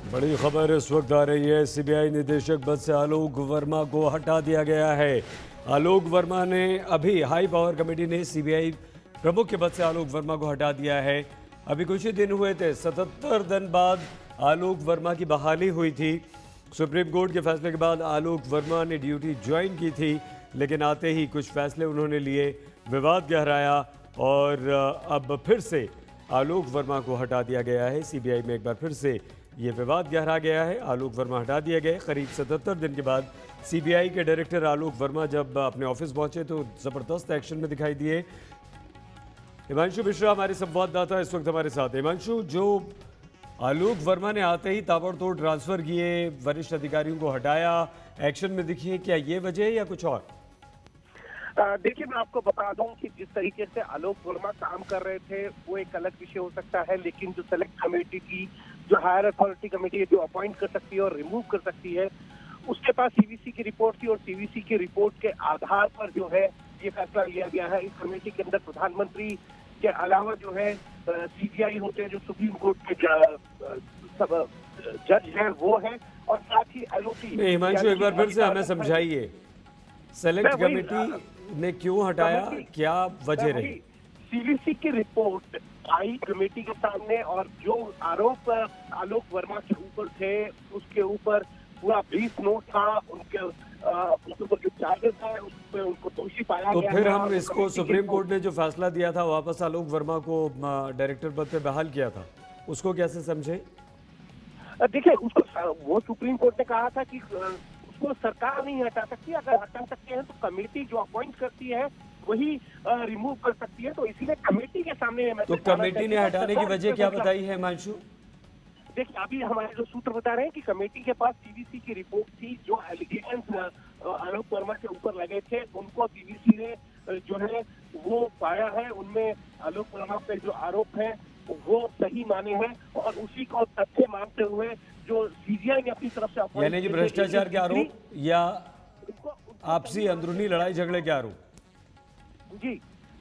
बड़ी खबर इस वक्त आ रही है। सीबीआई निदेशक पद से आलोक वर्मा को हटा दिया गया है। आलोक वर्मा ने अभी हाई पावर कमेटी ने सीबीआई प्रमुख के पद से आलोक वर्मा को हटा दिया है। अभी कुछ ही दिन हुए थे, 77 दिन बाद आलोक वर्मा की बहाली हुई थी। सुप्रीम कोर्ट के फैसले के बाद आलोक वर्मा ने ड्यूटी ज्वाइन की थी, लेकिन आते ही कुछ फैसले उन्होंने लिए, विवाद गहराया और अब फिर से आलोक वर्मा को हटा दिया गया है। सीबीआई में एक बार फिर से ये विवाद गहरा गया है। आलोक वर्मा हटा दिए गए। करीब 77 दिन के बाद सीबीआई के डायरेक्टर आलोक वर्मा जब अपने ऑफिस पहुंचे तो ज़बरदस्त एक्शन में दिखाई दिए। हिमांशु मिश्रा हमारे संवाददाता इस वक्त हमारे साथ। हिमांशु, जो आलोक वर्मा ने आते ही ताबड़तोड़ ट्रांसफर किए, वरिष्ठ अधिकारियों को हटाया, एक्शन में दिखिए, क्या ये वजह है या कुछ और? देखिए, मैं आपको बता दूं कि जिस तरीके से आलोक वर्मा काम कर रहे थे वो एक अलग विषय हो सकता है, लेकिन जो सेलेक्ट कमेटी की, जो हायर अथॉरिटी कमेटी है, जो अपॉइंट कर सकती है और रिमूव कर सकती है, उसके पास सीवीसी की रिपोर्ट थी और सीवीसी की रिपोर्ट के आधार पर जो है ये फैसला लिया गया है। इस कमेटी के अंदर प्रधानमंत्री के अलावा जो है सीबीआई होते हैं, जो सुप्रीम कोर्ट के सब जज है वो है, और साथ ही एलओटी। हिमांशु, एक बार फिर से हमें समझाइए, सेलेक्ट कमेटी ने क्यों हटाया, क्या वजह रही? सीवीसी की रिपोर्ट आई कमेटी के सामने और जो आरोप आलोक वर्मा के ऊपर थे उसके ऊपर पूरा ब्रीफ नोट था, उसके ऊपर जो चार्जेस है उस पर उनको दोषी पाया तो गया। फिर हम इसको सुप्रीम कोर्ट ने जो फैसला दिया था वापस आलोक वर्मा को डायरेक्टर पद पे बहाल किया था, उसको कैसे समझे? देखिए, उसको वो सुप्रीम कोर्ट ने कहा था कि उसको सरकार नहीं हटा सकती, अगर हटा सकते हैं तो कमेटी जो अपॉइंट करती है वही रिमूव कर सकती है, तो इसीलिए कमेटी के सामने। तो कमेटी ने हटाने की वजह क्या बताई है हिमांशु? देखिए, अभी हमारे जो सूत्र बता रहे हैं कि कमेटी के पास सीवीसी की रिपोर्ट थी, जो एलिगेशंस आलोक वर्मा के ऊपर लगे थे उनको सीवीसी ने जो है वो पाया है, उनमें आलोक वर्मा पे जो आरोप है वो सही माने हैं और उसी को तथ्य मानते हुए जो सीबीआई ने अपनी तरफ से, यानी कि भ्रष्टाचार के आरोप या आपसी अंदरूनी लड़ाई झगड़े के आरोप? जी,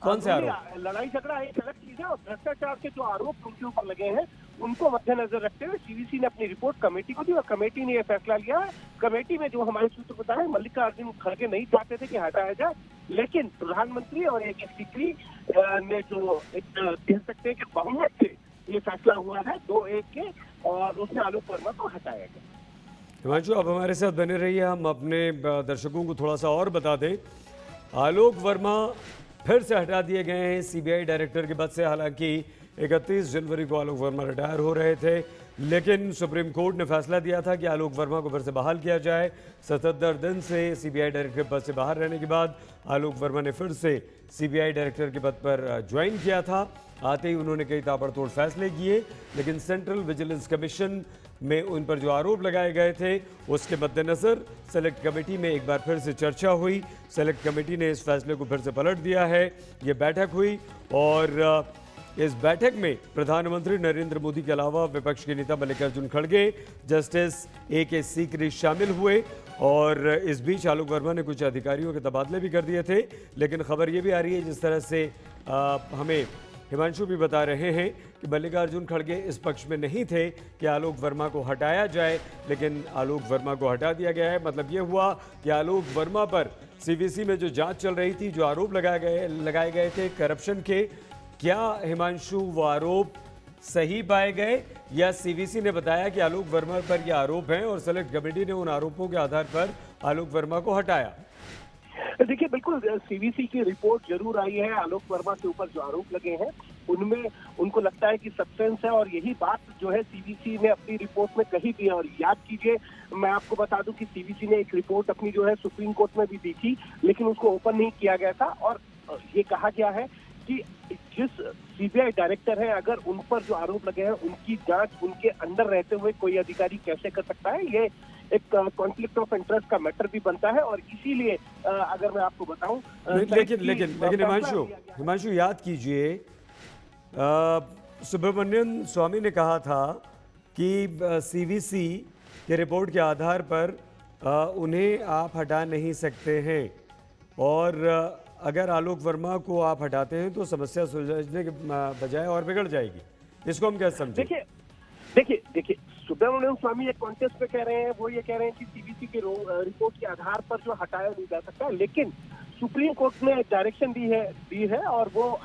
कौन से आरोप? लड़ाई झगड़ा एक अलग चीज है और भ्रष्टाचार के जो आरोप उनके ऊपर लगे हैं उनको मद्देनजर रखते हुए सीवीसी ने अपनी रिपोर्ट कमेटी को दी और कमेटी ने यह फैसला लिया। कमेटी में जो हमारे सूत्र बता रहे हैं, मल्लिकार्जुन खड़गे नहीं चाहते थे कि हटाया जाए, लेकिन प्रधानमंत्री और एक सीकरी ने जो एक कह सकते हैं कि बहुमत से ये फैसला हुआ है 2-1 के, और उसने आलोक वर्मा को हटाया गया। हिमांशु, आप हमारे साथ बने रहिए, हम अपने दर्शकों को थोड़ा सा और बता दें। आलोक वर्मा फिर से हटा दिए गए हैं सीबीआई डायरेक्टर के पद से। हालांकि 31 जनवरी को आलोक वर्मा रिटायर हो रहे थे, लेकिन सुप्रीम कोर्ट ने फैसला दिया था कि आलोक वर्मा को फिर से बहाल किया जाए। 77 दिन से सीबीआई डायरेक्टर पद से बाहर रहने के बाद आलोक वर्मा ने फिर से सीबीआई डायरेक्टर के पद पर ज्वाइन किया था। आते ही उन्होंने कई ताबड़तोड़ फैसले किए, लेकिन सेंट्रल विजिलेंस कमीशन में उन पर जो आरोप लगाए गए थे उसके मद्देनज़र सेलेक्ट कमेटी में एक बार फिर से चर्चा हुई। सेलेक्ट कमेटी ने इस फैसले को फिर से पलट दिया है। ये बैठक हुई और इस बैठक में प्रधानमंत्री नरेंद्र मोदी के अलावा विपक्ष के नेता मल्लिकार्जुन खड़गे, जस्टिस ए.के. सीकरी शामिल हुए और इस बीच आलोक वर्मा ने कुछ अधिकारियों के तबादले भी कर दिए थे। लेकिन खबर ये भी आ रही है, जिस तरह से हमें हिमांशु भी बता रहे हैं कि मल्लिकार्जुन खड़गे इस पक्ष में नहीं थे कि आलोक वर्मा को हटाया जाए, लेकिन आलोक वर्मा को हटा दिया गया है। मतलब ये हुआ कि आलोक वर्मा पर सीवीसी में जो जांच चल रही थी, जो आरोप लगाए गए थे करप्शन के, क्या हिमांशु वो आरोप सही पाए गए या सीवीसी ने बताया कि आलोक वर्मा पर ये आरोप हैं और सेलेक्ट कमेटी ने उन आरोपों के आधार पर आलोक वर्मा को हटाया? देखिए, बिल्कुल सीवीसी की रिपोर्ट जरूर आई है। आलोक वर्मा के ऊपर जो आरोप लगे हैं उनमें उनको लगता है कि सब्सटेंस है, और यही बात जो है सीवीसी ने अपनी रिपोर्ट में कही भी है। और याद कीजिए, मैं आपको बता दूं कि सीवीसी ने एक रिपोर्ट अपनी जो है सुप्रीम कोर्ट में भी दी थी, लेकिन उसको ओपन नहीं किया गया था और ये कहा गया है कि जिस सीबीआई डायरेक्टर है, अगर उन पर जो आरोप लगे हैं उनकी जांच उनके अंडर रहते हुए कोई अधिकारी कैसे कर सकता है, ये एक कॉन्फ्लिक्ट ऑफ इंटरेस्ट का मैटर भी बनता है। और इसीलिए अगर मैं आपको बताऊं, लेकिन हिमांशु याद कीजिए, सुब्रमण्यन स्वामी ने कहा था कि सीवीसी के रिपोर्ट के आधार पर उन्हें आप हटा नहीं सकते हैं, और अगर आलोक वर्मा को आप हटाते हैं तो समस्या सुलझने के बजाय और बिगड़ जाएगी। इसको हम क्या समझें? देखिए सुब्रमण्यम स्वामी एक कॉन्टेस्ट पे कह रहे हैं, वो ये कह रहे हैं कि सीबीसी की रिपोर्ट के आधार पर जो हटाया नहीं जा सकता, लेकिन सुप्रीम कोर्ट ने डायरेक्शन दी है और वो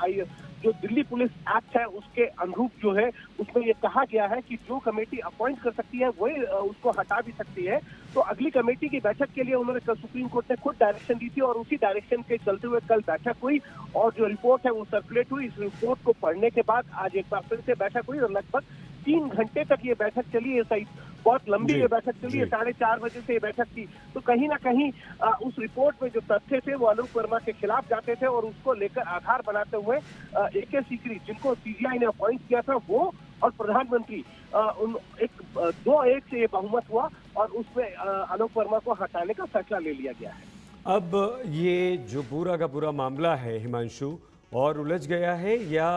जो दिल्ली पुलिस एक्ट है उसके अनुरूप जो है उसमें ये कहा गया है कि जो कमेटी अपॉइंट कर सकती है वही उसको हटा भी सकती है। तो अगली कमेटी की बैठक के लिए उन्होंने कल सुप्रीम कोर्ट ने खुद डायरेक्शन दी थी और उसी डायरेक्शन के चलते हुए कल बैठक हुई और जो रिपोर्ट है वो सर्कुलेट हुई। इस रिपोर्ट को पढ़ने के बाद आज एक बार फिर से बैठक हुई और लगभग 3 घंटे तक ये बैठक चली है। सही, बहुत लंबी ये बैठक चली है, 4:30 बजे से ये बैठक थी। तो कहीं ना कहीं उस रिपोर्ट में जो तथ्य थे वो आलोक वर्मा के खिलाफ जाते थे और उसको लेकर आधार बनाते हुए AK सीकरी, जिनको CBI ने अपॉइंट किया था, वो और प्रधानमंत्री उन 2-1 से ये बहुमत हुआ और उसमें आलोक वर्मा को हटाने का फैसला ले लिया गया है। अब ये जो पूरा का पूरा मामला है हिमांशु, और उलझ गया है या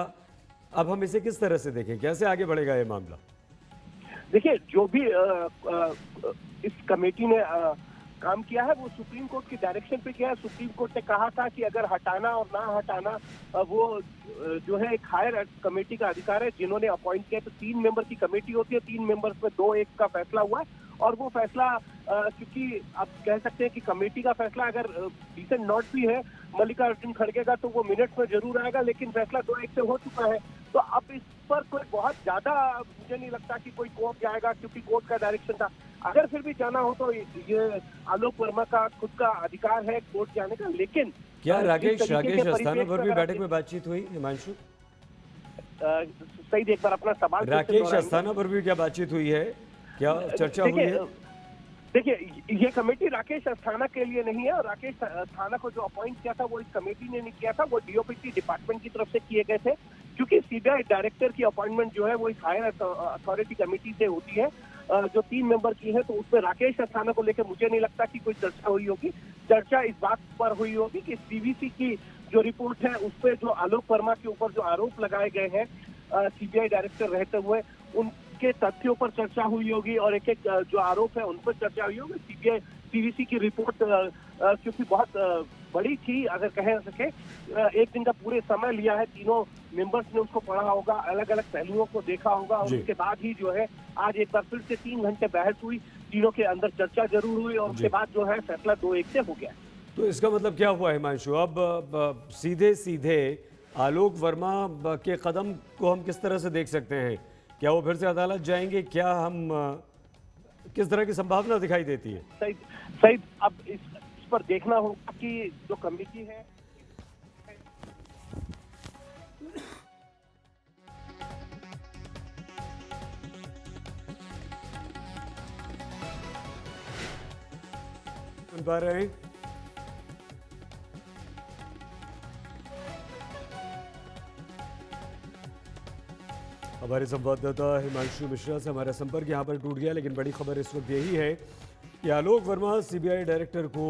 अब हम इसे किस तरह से देखें, कैसे आगे बढ़ेगा ये मामला? देखिए, जो भी इस कमेटी ने काम किया है वो सुप्रीम कोर्ट की डायरेक्शन पे किया है। सुप्रीम कोर्ट ने कहा था कि अगर हटाना और ना हटाना वो जो है एक हायर कमेटी का अधिकार है, जिन्होंने अपॉइंट किया। तो 3 मेंबर की कमेटी होती है, 3 मेंबर्स में 2-1 का फैसला हुआ है और वो फैसला क्योंकि आप कह सकते हैं कि कमेटी का फैसला अगर डिसेंट नोट भी है मल्लिकार्जुन खड़गे का तो वो मिनट्स में जरूर आएगा, लेकिन फैसला 2-1 से हो चुका है। तो अब इस पर कोई बहुत ज्यादा मुझे नहीं लगता कि कोई कोर्ट जाएगा, क्योंकि कोर्ट का डायरेक्शन था। अगर फिर भी जाना हो तो ये आलोक वर्मा का खुद का अधिकार है कोर्ट जाने का। लेकिन क्या राकेश अस्थाना पर भी बैठक में बातचीत हुई हिमांशु? सही, एक बार अपना सवाल राकेश अस्थाना पर भी क्या बातचीत हुई है, क्या चर्चा हुई है? देखिए, ये कमेटी राकेश अस्थाना के लिए नहीं है और राकेश अस्थाना को जो अपॉइंट किया था वो इस कमेटी ने नहीं किया था, वो DOPT डिपार्टमेंट की तरफ से किए गए थे। क्योंकि CBI डायरेक्टर की अपॉइंटमेंट जो है वो इस हायर अथॉरिटी कमेटी से होती है जो 3 मेंबर की है। तो उसमें राकेश अस्थाना को लेकर मुझे नहीं लगता कि कोई चर्चा हुई होगी। चर्चा इस बात पर हुई होगी कि CBC की जो रिपोर्ट है उस पर जो आलोक वर्मा के ऊपर जो आरोप लगाए गए हैं CBI डायरेक्टर रहते हुए, उनके तथ्यों पर चर्चा हुई होगी और एक जो आरोप है उन पर चर्चा हुई होगी। CBC की रिपोर्ट क्योंकि बहुत बड़ी थी, अगर कह सके, एक दिन का पूरे समय लिया है, तीनों मेंबर्स ने उसको पढ़ा होगा, अलग अलग पहलुओं को देखा होगा और उसके बाद ही जो है आज एक बार फिर से 3 घंटे बहस हुई, तीनों के अंदर चर्चा जरूर हुई और उसके बाद जो है फैसला 2-1 से हो गया। तो इसका मतलब क्या हुआ हिमांशु? अब सीधे सीधे आलोक वर्मा के कदम को हम किस तरह से देख सकते हैं? क्या वो फिर से अदालत जाएंगे? क्या हम किस तरह की संभावना दिखाई देती है? सही, अब इस पर देखना होगा कि जो कमेटी है सुन पा रहे हैं? हमारे संवाददाता हिमांशु मिश्रा से हमारा संपर्क यहाँ पर टूट गया, लेकिन बड़ी खबर इस वक्त यही है कि आलोक वर्मा CBI डायरेक्टर को